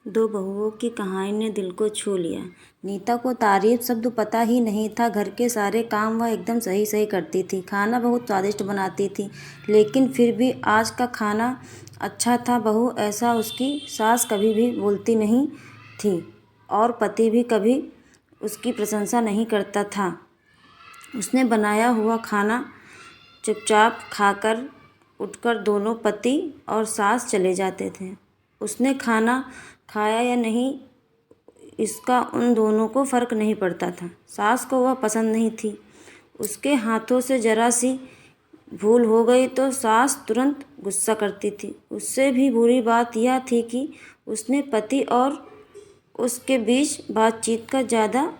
दो बहुओं की कहानी ने दिल को छू लिया। नीता को तारीफ शब्द पता ही नहीं था। घर के सारे काम वह एकदम सही सही करती थी। खाना बहुत स्वादिष्ट बनाती थी, लेकिन फिर भी आज का खाना अच्छा था। बहू ऐसा उसकी सास कभी भी बोलती नहीं थी और पति भी कभी उसकी प्रशंसा नहीं करता था। उसने बनाया हुआ खाना चुपचाप खाकर उठकर दोनों पति और सास चले जाते थे। उसने खाना खाया या नहीं, इसका उन दोनों को फ़र्क नहीं पड़ता था। सास को वह पसंद नहीं थी। उसके हाथों से ज़रा सी भूल हो गई तो सास तुरंत गुस्सा करती थी। उससे भी बुरी बात यह थी कि उसने पति और उसके बीच बातचीत का ज़्यादा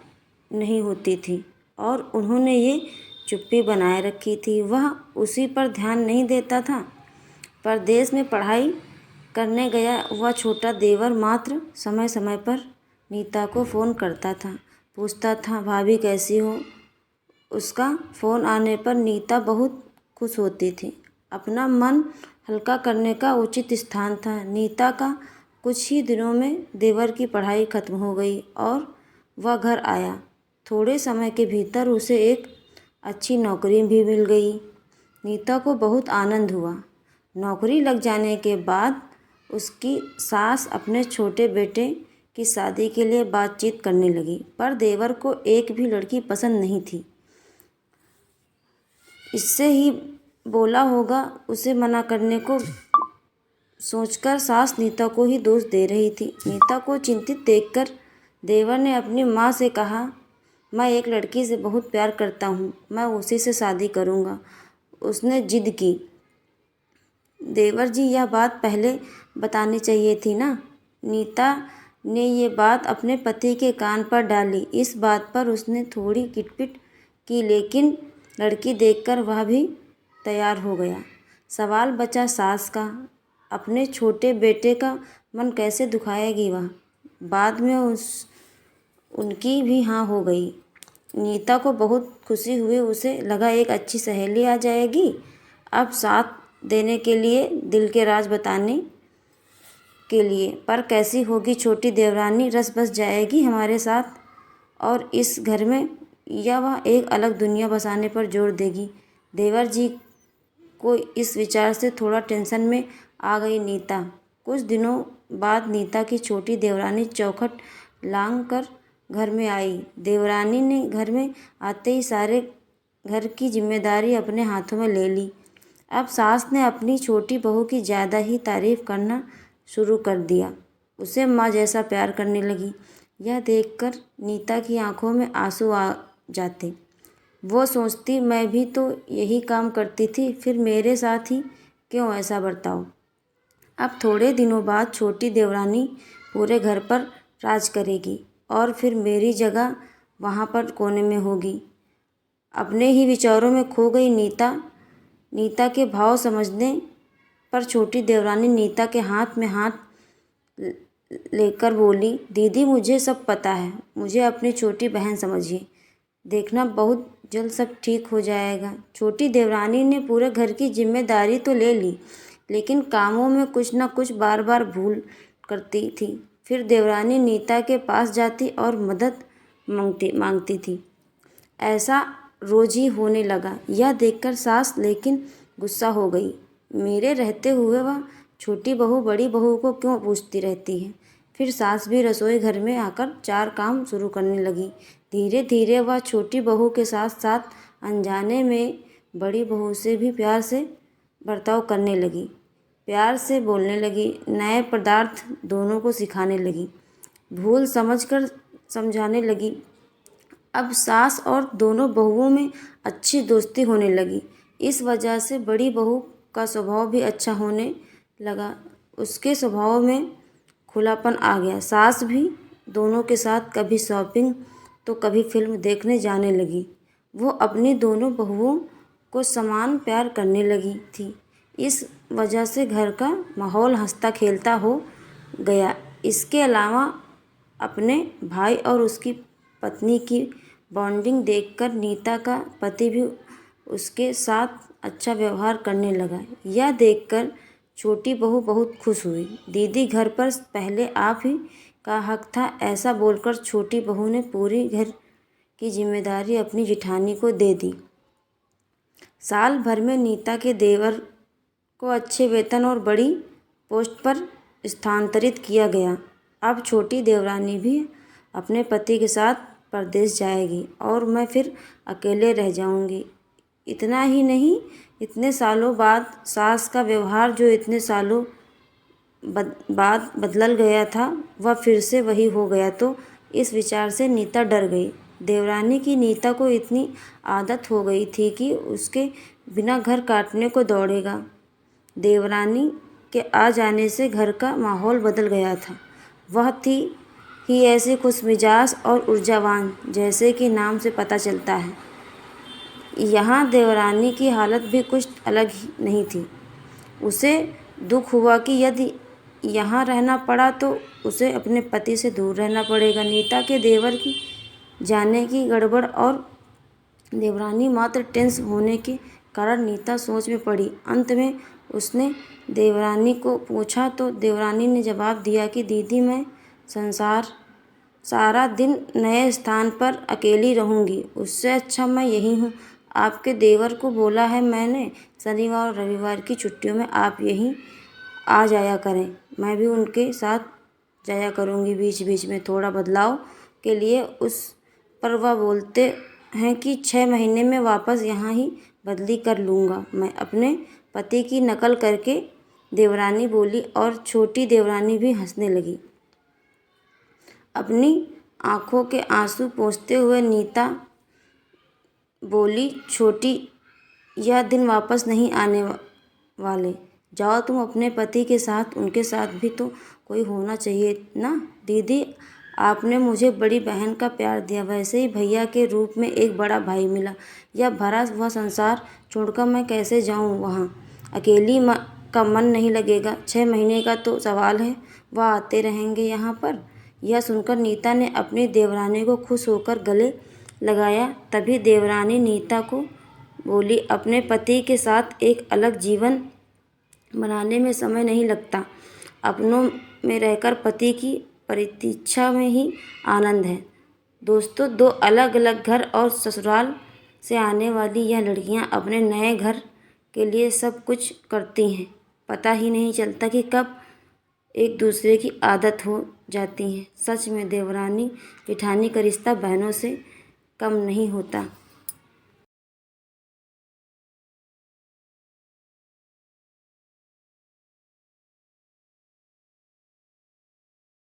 नहीं होती थी और उन्होंने ये चुप्पी बनाए रखी थी। वह उसी पर ध्यान नहीं देता था। परदेश में पढ़ाई करने गया वह छोटा देवर मात्र समय समय पर नीता को फ़ोन करता था, पूछता था भाभी कैसी हो। उसका फ़ोन आने पर नीता बहुत खुश होती थी। अपना मन हल्का करने का उचित स्थान था। नीता का कुछ ही दिनों में देवर की पढ़ाई खत्म हो गई और वह घर आया। थोड़े समय के भीतर उसे एक अच्छी नौकरी भी मिल गई। नीता को बहुत आनंद हुआ। नौकरी लग जाने के बाद उसकी सास अपने छोटे बेटे की शादी के लिए बातचीत करने लगी, पर देवर को एक भी लड़की पसंद नहीं थी। इससे ही बोला होगा, उसे मना करने को सोचकर सास नीता को ही दोष दे रही थी। नीता को चिंतित देखकर देवर ने अपनी माँ से कहा, मैं एक लड़की से बहुत प्यार करता हूँ, मैं उसी से शादी करूँगा। उसने जिद की। देवर जी, यह बात पहले बतानी चाहिए थी ना। नीता ने ये बात अपने पति के कान पर डाली। इस बात पर उसने थोड़ी किटपिट की, लेकिन लड़की देखकर वह भी तैयार हो गया। सवाल बचा सास का, अपने छोटे बेटे का मन कैसे दुखाएगी वह। बाद में उनकी भी हाँ हो गई। नीता को बहुत खुशी हुई। उसे लगा एक अच्छी सहेली आ जाएगी अब साथ देने के लिए, दिल के राज बताने के लिए। पर कैसी होगी छोटी देवरानी, रस बस जाएगी हमारे साथ और इस घर में, या वह एक अलग दुनिया बसाने पर जोर देगी। देवर जी को इस विचार से थोड़ा टेंशन में आ गई नीता। कुछ दिनों बाद नीता की छोटी देवरानी चौखट लांग कर घर में आई। देवरानी ने घर में आते ही सारे घर की जिम्मेदारी अपने हाथों में ले ली। अब सास ने अपनी छोटी बहू की ज़्यादा ही तारीफ करना शुरू कर दिया। उसे माँ जैसा प्यार करने लगी। यह देखकर नीता की आंखों में आंसू आ जाते। वो सोचती, मैं भी तो यही काम करती थी, फिर मेरे साथ ही क्यों ऐसा बर्ताव। अब थोड़े दिनों बाद छोटी देवरानी पूरे घर पर राज करेगी और फिर मेरी जगह वहाँ पर कोने में होगी। अपने ही विचारों में खो गई नीता के भाव समझने पर छोटी देवरानी नीता के हाथ में हाथ लेकर बोली, दीदी मुझे सब पता है, मुझे अपनी छोटी बहन समझिए। देखना बहुत जल्द सब ठीक हो जाएगा। छोटी देवरानी ने पूरे घर की जिम्मेदारी तो ले ली, लेकिन कामों में कुछ न कुछ बार बार भूल करती थी। फिर देवरानी नीता के पास जाती और मदद मांगती थी। ऐसा रोज ही होने लगा। यह देखकर सास लेकिन गुस्सा हो गई। मेरे रहते हुए वह छोटी बहू बड़ी बहू को क्यों पूछती रहती है। फिर सास भी रसोई घर में आकर चार काम शुरू करने लगी। धीरे धीरे वह छोटी बहू के साथ साथ अनजाने में बड़ी बहू से भी प्यार से बर्ताव करने लगी, प्यार से बोलने लगी, नए पदार्थ दोनों को सिखाने लगी, भूल समझकर समझाने लगी। अब सास और दोनों बहुओं में अच्छी दोस्ती होने लगी। इस वजह से बड़ी बहू का स्वभाव भी अच्छा होने लगा। उसके स्वभाव में खुलापन आ गया। सास भी दोनों के साथ कभी शॉपिंग तो कभी फिल्म देखने जाने लगी। वो अपनी दोनों बहुओं को समान प्यार करने लगी थी। इस वजह से घर का माहौल हंसता खेलता हो गया। इसके अलावा अपने भाई और उसकी पत्नी की बॉन्डिंग देखकर नीता का पति भी उसके साथ अच्छा व्यवहार करने लगा। यह देखकर छोटी बहू बहुत खुश हुई। दीदी, घर पर पहले आप ही का हक था। ऐसा बोलकर छोटी बहू ने पूरी घर की जिम्मेदारी अपनी जिठानी को दे दी। साल भर में नीता के देवर को अच्छे वेतन और बड़ी पोस्ट पर स्थानांतरित किया गया। अब छोटी देवरानी भी अपने पति के साथ परदेश जाएगी और मैं फिर अकेले रह जाऊंगी। इतना ही नहीं, इतने सालों बाद सास का व्यवहार जो इतने सालों बाद बदल गया था, वह फिर से वही हो गया। तो इस विचार से नीता डर गई। देवरानी की नीता को इतनी आदत हो गई थी कि उसके बिना घर काटने को दौड़ेगा। देवरानी के आ जाने से घर का माहौल बदल गया था। वह थी ही ऐसी खुशमिजाज और ऊर्जावान, जैसे कि नाम से पता चलता है। यहाँ देवरानी की हालत भी कुछ अलग ही नहीं थी। उसे दुख हुआ कि यदि यहाँ रहना पड़ा तो उसे अपने पति से दूर रहना पड़ेगा। नीता के देवर की जाने की गड़बड़ और देवरानी मात्र टेंस होने के कारण नीता सोच में पड़ी। अंत में उसने देवरानी को पूछा तो देवरानी ने जवाब दिया कि दीदी, मैं सारा दिन नए स्थान पर अकेली रहूँगी। उससे अच्छा मैं यहीं हूँ। आपके देवर को बोला है मैंने, शनिवार और रविवार की छुट्टियों में आप यहीं आ जाया करें। मैं भी उनके साथ जाया करूँगी बीच बीच में, थोड़ा बदलाव के लिए। उस पर वह बोलते हैं कि 6 महीने में वापस यहाँ ही बदली कर लूँगा। मैं अपने पति की नकल करके, देवरानी बोली और छोटी देवरानी भी हंसने लगी। अपनी आंखों के आंसू पोंछते हुए नीता बोली, छोटी, यह दिन वापस नहीं आने वाले। जाओ तुम अपने पति के साथ, उनके साथ भी तो कोई होना चाहिए ना। दीदी, आपने मुझे बड़ी बहन का प्यार दिया, वैसे ही भैया के रूप में एक बड़ा भाई मिला। यह भरा हुआ संसार छोड़कर मैं कैसे जाऊं वहाँ? अकेली का मन नहीं लगेगा। 6 महीने का तो सवाल है, वह आते रहेंगे यहाँ पर। यह सुनकर नीता ने अपनी देवरानी को खुश होकर गले लगाया। तभी देवरानी नीता को बोली, अपने पति के साथ एक अलग जीवन बनाने में समय नहीं लगता। अपनों में रहकर पति की प्रतीक्षा में ही आनंद है। दोस्तों, 2 अलग अलग घर और ससुराल से आने वाली यह लड़कियां अपने नए घर के लिए सब कुछ करती हैं। पता ही नहीं चलता कि कब एक दूसरे की आदत हो जाती हैं। सच में देवरानी जेठानी का रिश्ता बहनों से कम नहीं होता।